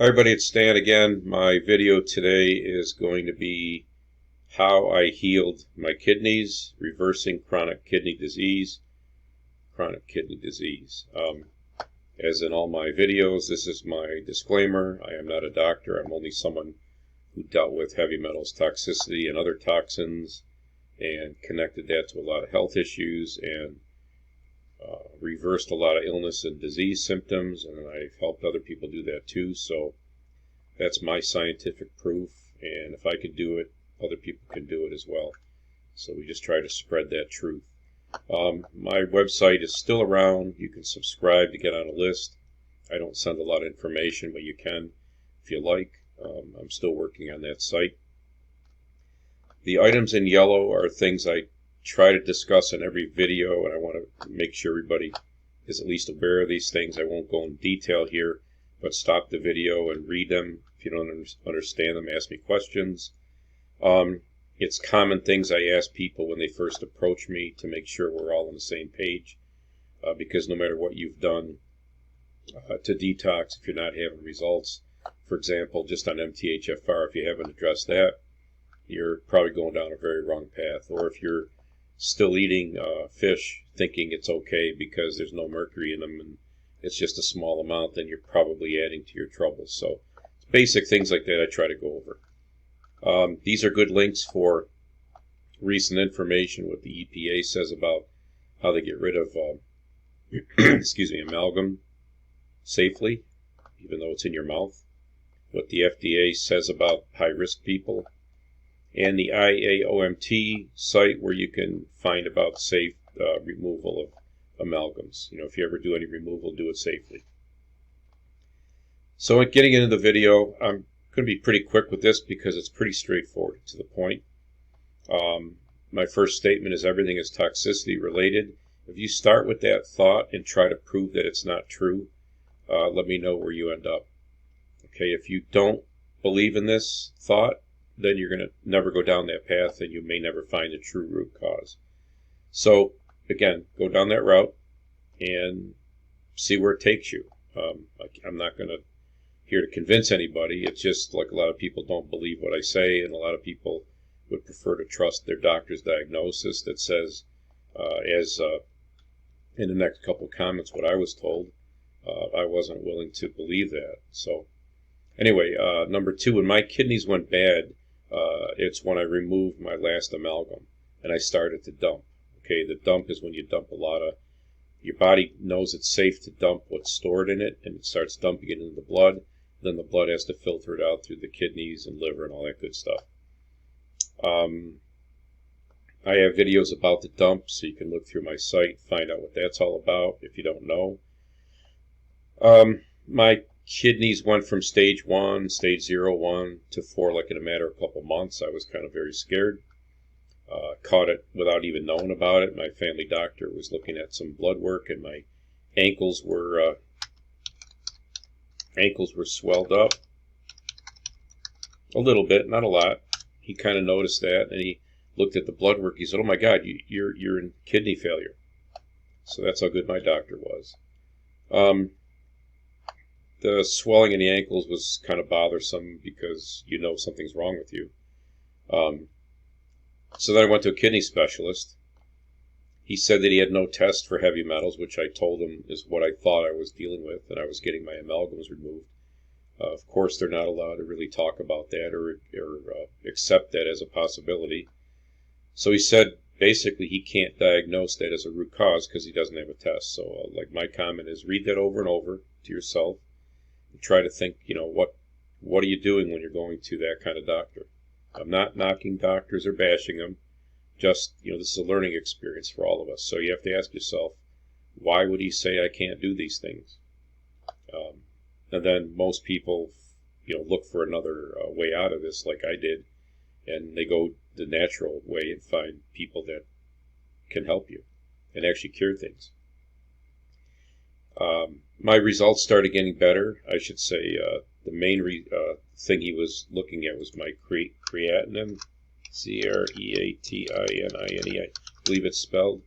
Hi everybody, it's Stan again. My video today is going to be how I healed my kidneys, reversing chronic kidney disease. As in all my videos, this is my disclaimer. I am not a doctor. I'm only someone who dealt with heavy metals toxicity and other toxins and connected that to a lot of health issues and reversed a lot of illness and disease symptoms, and I've helped other people do that too. So that's my scientific proof, and if I could do it, other people can do it as well. So we just try to spread that truth. My website is still around. You can subscribe to get on a list. I don't send a lot of information, but you can if you like. I'm still working on that site. The items in yellow are things I try to discuss in every video, and I want to make sure everybody is at least aware of these things. I won't go in detail here, but stop the video and read them. If you don't understand them, ask me questions. It's common things I ask people when they first approach me to make sure we're all on the same page, because no matter what you've done to detox, if you're not having results, for example, just on MTHFR, if you haven't addressed that, you're probably going down a very wrong path. Or if you're still eating fish thinking it's okay because there's no mercury in them and it's just a small amount, then you're probably adding to your troubles. So basic things like that I try to go over. These are good links for recent information, what the EPA says about how they get rid of amalgam safely, even though it's in your mouth, what the FDA says about high-risk people, and the IAOMT site where you can find about safe removal of amalgams. If you ever do any removal, do it safely. So getting into the video, I'm going to be pretty quick with this because it's pretty straightforward, to the point. My first statement is everything is toxicity related. If you start with that thought and try to prove that it's not true, let me know where you end up. Okay, if you don't believe in this thought, then you're going to never go down that path and you may never find the true root cause. So again, go down that route and see where it takes you. I'm not going to here to convince anybody. It's just like a lot of people don't believe what I say, and a lot of people would prefer to trust their doctor's diagnosis that says, in the next couple of comments, what I was told. I wasn't willing to believe that. So anyway, number two, when my kidneys went bad, it's when I removed my last amalgam and I started to dump. Okay, the dump is when you dump a lot of, your body knows it's safe to dump what's stored in it, and it starts dumping it into the blood. Then the blood has to filter it out through the kidneys and liver and all that good stuff. I have videos about the dump, so you can look through my site, find out what that's all about if you don't know. My kidneys went from stage 1, stage 0, 1 to 4 like in a matter of a couple months. I was kind of very scared. Caught it without even knowing about it. My family doctor was looking at some blood work, and my ankles were swelled up a little bit, not a lot. He kind of noticed that, and he looked at the blood work. He said, "Oh my God, you're in kidney failure." So that's how good my doctor was. The swelling in the ankles was kind of bothersome because you know something's wrong with you. So then I went to a kidney specialist. He said that he had no test for heavy metals, which I told him is what I thought I was dealing with, and I was getting my amalgams removed. Of course, they're not allowed to really talk about that or accept that as a possibility. So he said basically he can't diagnose that as a root cause because he doesn't have a test. So like my comment is, read that over and over to yourself and try to think, what are you doing when you're going to that kind of doctor? I'm not knocking doctors or bashing them. Just, this is a learning experience for all of us. So you have to ask yourself, why would he say I can't do these things? And then most people, look for another way out of this like I did. And they go the natural way and find people that can help you and actually cure things. My results started getting better. I should say the main thing he was looking at was my creatinine, creatinine, I believe it's spelled.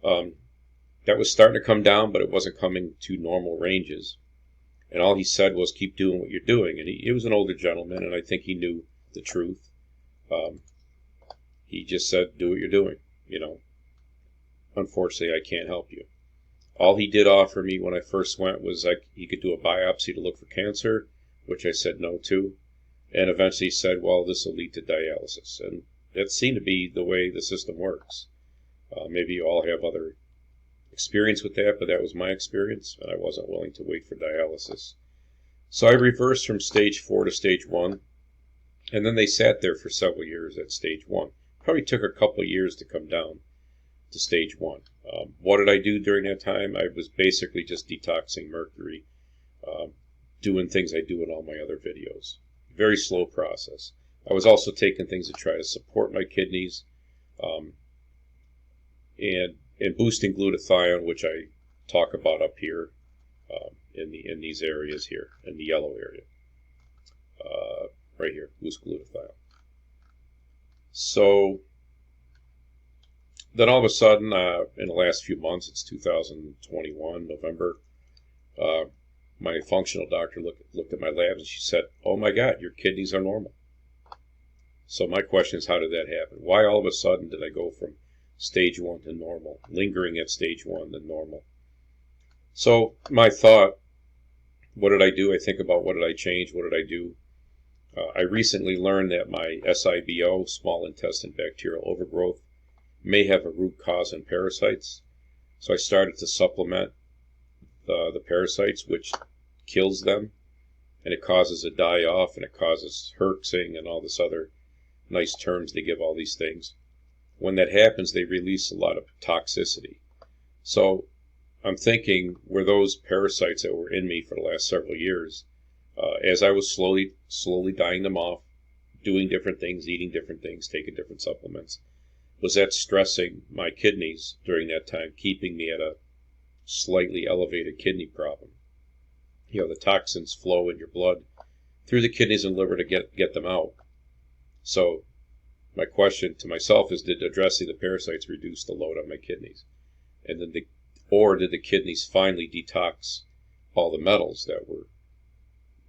That was starting to come down, but it wasn't coming to normal ranges. And all he said was, keep doing what you're doing. And he was an older gentleman, and I think he knew the truth. He just said, do what you're doing. Unfortunately, I can't help you. All he did offer me when I first went was he could do a biopsy to look for cancer, which I said no to. And eventually he said, well, this will lead to dialysis. And that seemed to be the way the system works. Maybe you all have other experience with that, but that was my experience, and I wasn't willing to wait for dialysis. So I reversed from stage 4 to stage 1, and then they sat there for several years at stage 1. Probably took a couple of years to come down to stage 1. What did I do during that time? I was basically just detoxing Mercury, doing things I do in all my other videos. Very slow process. I was also taking things to try to support my kidneys, and boosting glutathione, which I talk about up here in these areas here, in the yellow area. Right here, boost glutathione. So then all of a sudden, in the last few months, it's 2021, November, my functional doctor looked at my labs and she said, oh my God, your kidneys are normal. So my question is, how did that happen? Why all of a sudden did I go from stage 1 to normal, lingering at stage 1 to normal? So my thought, what did I do? I think about, what did I change? What did I do? I recently learned that my SIBO, small intestine bacterial overgrowth, may have a root cause in parasites. So I started to supplement the parasites, which kills them, and it causes a die-off, and it causes herxing and all this other nice terms they give all these things. When that happens, they release a lot of toxicity. So I'm thinking, were those parasites that were in me for the last several years, as I was slowly dying them off, doing different things, eating different things, taking different supplements, was that stressing my kidneys during that time, keeping me at a slightly elevated kidney problem? The toxins flow in your blood through the kidneys and liver to get them out. So my question to myself is, did addressing the parasites reduce the load on my kidneys? And then did the kidneys finally detox all the metals that were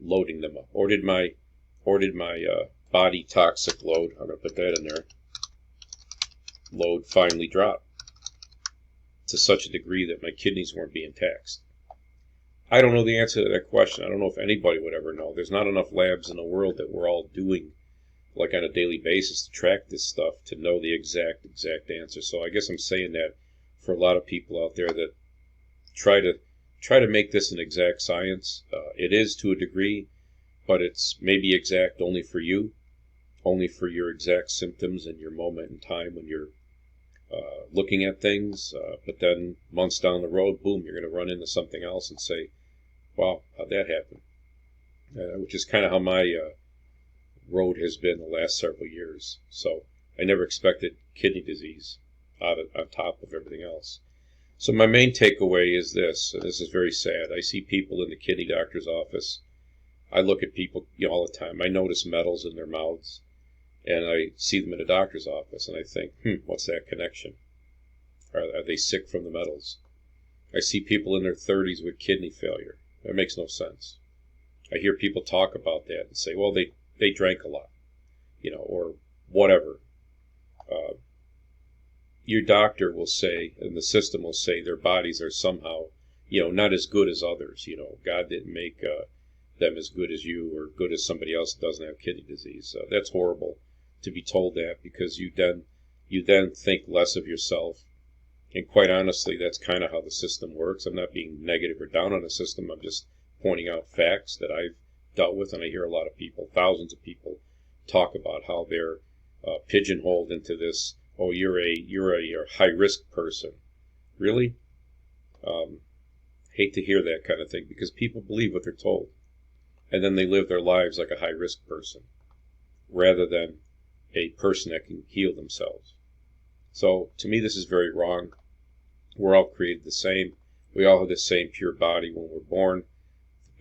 loading them up? Or did my body toxic load, I'm going to put that in there, load finally drop to such a degree that my kidneys weren't being taxed? I don't know the answer to that question. I don't know if anybody would ever know. There's not enough labs in the world that we're all doing like on a daily basis to track this stuff to know the exact answer. So I guess I'm saying that for a lot of people out there that try to make this an exact science. It is to a degree, but it's maybe exact only for you, only for your exact symptoms and your moment in time when you're looking at things. But then months down the road, boom, you're going to run into something else and say, wow, how'd that happen? Which is kind of how my road has been the last several years. So I never expected kidney disease on top of everything else. So my main takeaway is this, and this is very sad. I see people in the kidney doctor's office. I look at people all the time. I notice metals in their mouths, and I see them in a doctor's office, and I think, what's that connection? Are they sick from the metals? I see people in their 30s with kidney failure. That makes no sense. I hear people talk about that and say, well, they drank a lot, or whatever. Your doctor will say, and the system will say, their bodies are somehow, not as good as others. God didn't make them as good as you or good as somebody else that doesn't have kidney disease. That's horrible to be told that, because you then think less of yourself. And quite honestly, that's kind of how the system works. I'm not being negative or down on the system. I'm just pointing out facts that I've dealt with, and I hear a lot of people, thousands of people, talk about how they're pigeonholed into this. Oh, you're a high-risk person. Really? Hate to hear that kind of thing, because people believe what they're told. And then they live their lives like a high-risk person, rather than a person that can heal themselves. So, to me, this is very wrong. We're all created the same. We all have the same pure body when we're born.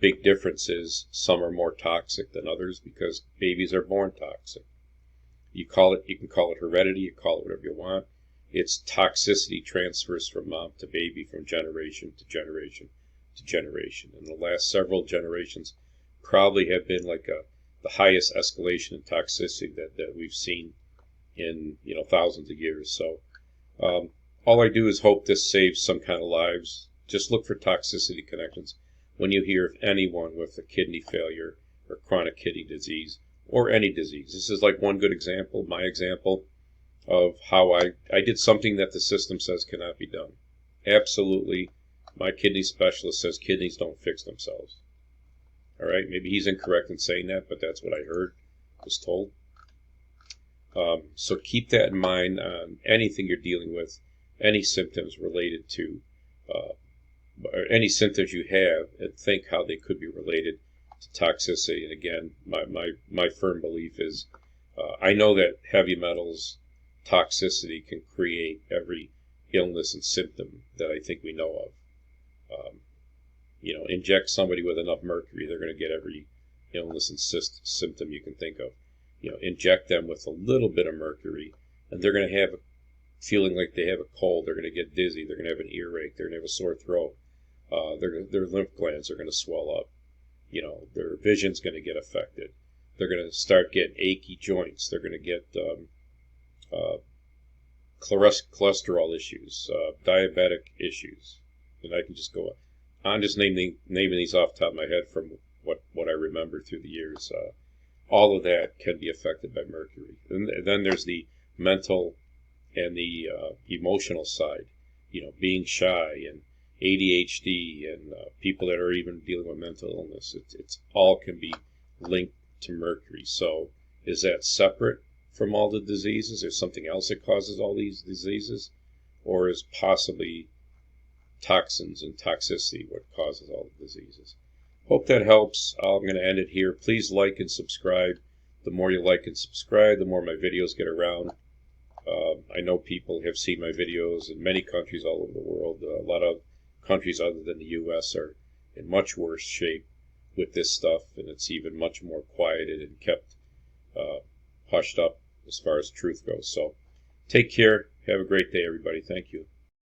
The big difference is some are more toxic than others, because babies are born toxic. You can call it heredity, you call it whatever you want. It's toxicity transfers from mom to baby, from generation to generation. generation. And the last several generations probably have been like the highest escalation in toxicity that we've seen in thousands of years. So all I do is hope this saves some kind of lives. Just look for toxicity connections when you hear of anyone with a kidney failure or chronic kidney disease or any disease. This is like one good example, my example, of how I did something that the system says cannot be done. Absolutely, my kidney specialist says kidneys don't fix themselves. All right, maybe he's incorrect in saying that, but that's what I heard, was told. So keep that in mind on anything you're dealing with, any symptoms related to, or any symptoms you have, and think how they could be related to toxicity. And again, my firm belief is, I know that heavy metals toxicity can create every illness and symptom that I think we know of. Inject somebody with enough mercury, they're going to get every illness and symptom you can think of. Inject them with a little bit of mercury, and they're going to have a feeling like they have a cold. They're going to get dizzy. They're going to have an earache. They're going to have a sore throat. Their lymph glands are going to swell up. Their vision's going to get affected. They're going to start getting achy joints. They're going to get cholesterol issues, diabetic issues, and I can just go on just naming these off the top of my head from what I remember through the years. All of that can be affected by mercury. And then there's the mental and the emotional side, being shy and ADHD and people that are even dealing with mental illness. It's all can be linked to mercury. So is that separate from all the diseases? There's something else that causes all these diseases? Or is possibly toxins and toxicity what causes all the diseases? Hope that helps. I'm going to end it here. Please like and subscribe. The more you like and subscribe, the more my videos get around. I know people have seen my videos in many countries all over the world. A lot of countries other than the U.S. are in much worse shape with this stuff, and it's even much more quieted and kept hushed up as far as truth goes. So take care. Have a great day, everybody. Thank you.